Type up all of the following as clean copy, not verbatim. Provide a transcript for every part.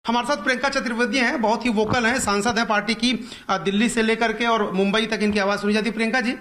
हमारे साथ प्रियंका चतुर्वेदी हैं, बहुत ही वोकल हैं, सांसद हैं पार्टी की। दिल्ली से लेकर के और मुंबई तक इनकी आवाज सुनी जाती है। प्रियंका जी,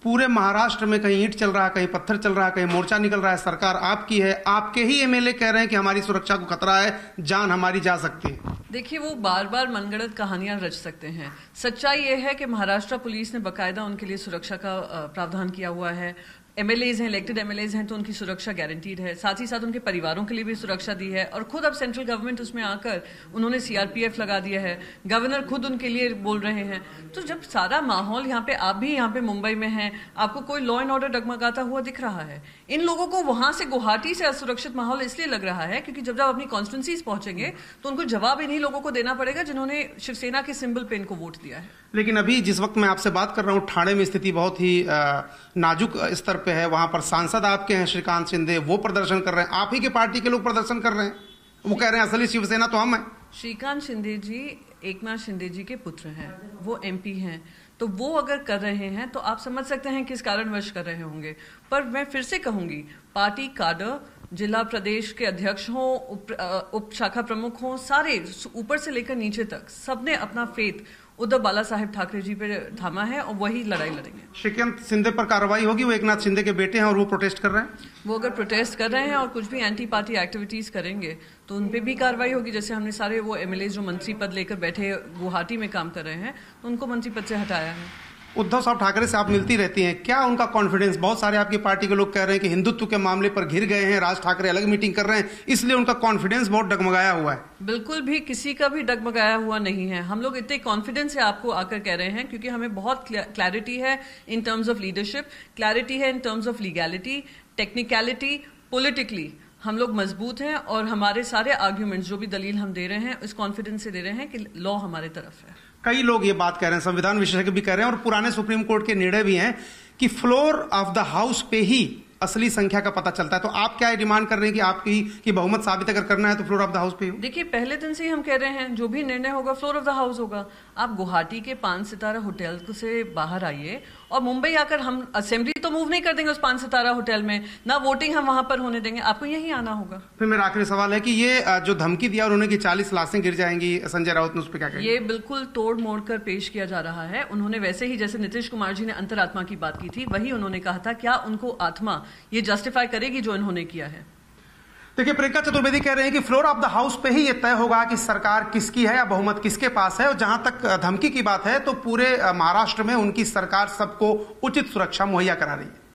पूरे महाराष्ट्र में कहीं ईंट चल रहा है, कहीं पत्थर चल रहा है, कहीं मोर्चा निकल रहा है, सरकार आपकी है, आपके ही एमएलए कह रहे हैं कि हमारी सुरक्षा को खतरा है, जान हमारी जा सकती है। देखिए, वो बार बार मनगढ़ंत कहानियां रच सकते हैं। सच्चाई ये है कि महाराष्ट्र पुलिस ने बकायदा उनके लिए सुरक्षा का प्रावधान किया हुआ है। एमएलएज हैं, इलेक्टेड एमएलएज हैं, तो उनकी सुरक्षा गारंटीड है। साथ ही साथ उनके परिवारों के लिए भी सुरक्षा दी है। और खुद अब सेंट्रल गवर्नमेंट उसमें आकर उन्होंने सीआरपीएफ लगा दिया है। गवर्नर खुद उनके लिए बोल रहे हैं। तो जब सारा माहौल यहाँ पे, आप भी यहाँ पे मुंबई में हैं, आपको कोई लॉ एंड ऑर्डर डगमगाता हुआ दिख रहा है। इन लोगों को वहां से, गुवाहाटी से असुरक्षित माहौल इसलिए लग रहा है क्योंकि जब अपनी कॉन्स्टिट्यूंसीज पहुंचेंगे तो उनको जवाब इन्हीं लोगों को देना पड़ेगा जिन्होंने शिवसेना के सिंबल पे इनको वोट दिया है। लेकिन अभी जिस वक्त मैं आपसे बात कर रहा हूँ, ठाणे में स्थिति बहुत ही नाजुक स्तर पे है। वहां पर सांसद आपके हैं श्रीकांत शिंदे, वो प्रदर्शन कर रहे हैं, आप ही के पार्टी के लोग प्रदर्शन कर रहे हैं। वो कह रहे हैं असली शिवसेना तो हम हैं। श्रीकांत शिंदे जी एकनाथ शिंदे जी के पुत्र हैं, वो एमपी हैं, तो वो अगर कर रहे हैं तो आप समझ सकते हैं किस कारणवश कर रहे होंगे। पर मैं फिर से कहूंगी, पार्टी काडर, जिला प्रदेश के अध्यक्ष हों, उप शाखा प्रमुख हों, सारे ऊपर से लेकर नीचे तक सबने अपना फेथ उद्धव बाला साहेब ठाकरे जी पे थामा है और वही लड़ाई लड़ेंगे। श्रीकांत शिंदे पर कार्रवाई होगी? वो एकनाथ शिंदे के बेटे हैं और वो प्रोटेस्ट कर रहे हैं। वो अगर प्रोटेस्ट कर रहे हैं और कुछ भी एंटी पार्टी एक्टिविटीज करेंगे तो उन पे भी कार्रवाई होगी। जैसे हमने सारे वो एमएलए जो मंत्री पद लेकर बैठे गुवाहाटी में काम कर रहे हैं, तो उनको मंत्री पद से हटाया है। उद्धव साहब ठाकरे से आप मिलती रहती हैं, क्या उनका कॉन्फिडेंस? बहुत सारे आपकी पार्टी के लोग कह रहे हैं कि हिंदुत्व के मामले पर घिर गए हैं, राज ठाकरे अलग मीटिंग कर रहे हैं, इसलिए उनका कॉन्फिडेंस बहुत डगमगाया हुआ है। बिल्कुल भी किसी का भी डगमगाया हुआ नहीं है। हम लोग इतने कॉन्फिडेंस से आपको आकर कह रहे हैं क्योंकि हमें बहुत क्लैरिटी है in terms of leadership, clarity है in terms of legality, technicality, politically हम लोग मजबूत हैं और हमारे सारे आर्ग्यूमेंट्स जो भी दलील हम दे रहे हैं इस कॉन्फिडेंस से दे रहे हैं कि लॉ हमारे तरफ है। कई लोग ये बात कह रहे हैं, संविधान विशेषज्ञ भी कह रहे हैं और पुराने सुप्रीम कोर्ट के निर्णय भी हैं कि फ्लोर ऑफ द हाउस पे ही असली संख्या का पता चलता है। तो आप क्या डिमांड कर रहे हैं कि आपकी कि बहुमत साबित अगर करना है तो फ्लोर ऑफ द हाउस पे हो? देखिए, पहले दिन से ही हम कह रहे हैं जो भी निर्णय होगा फ्लोर ऑफ द हाउस होगा। आप गुवाहाटी के 5 सितारा होटल से बाहर आइए और मुंबई आकर हम असेंबली तो मूव नहीं कर देंगे उस 5 सितारा होटल में, ना वोटिंग हम वहां पर होने देंगे, आपको यहीं आना होगा। फिर मेरा आखिरी सवाल है कि ये जो धमकी दिया उन्होंने कि 40 लाशें गिर जाएंगी संजय राउत ने, उस पर क्या कहेंगे? ये बिल्कुल तोड़ मोड़ कर पेश किया जा रहा है। उन्होंने वैसे ही जैसे नीतीश कुमार जी ने अंतरात्मा की बात की थी, वही उन्होंने कहा था। क्या उनको आत्मा ये जस्टिफाई करेगी जो इन्होंने किया है? देखिए, प्रियंका चतुर्वेदी कह रहे हैं कि फ्लोर ऑफ द हाउस पे ही ये तय होगा कि सरकार किसकी है या बहुमत किसके पास है। और जहां तक धमकी की बात है तो पूरे महाराष्ट्र में उनकी सरकार सबको उचित सुरक्षा मुहैया करा रही है।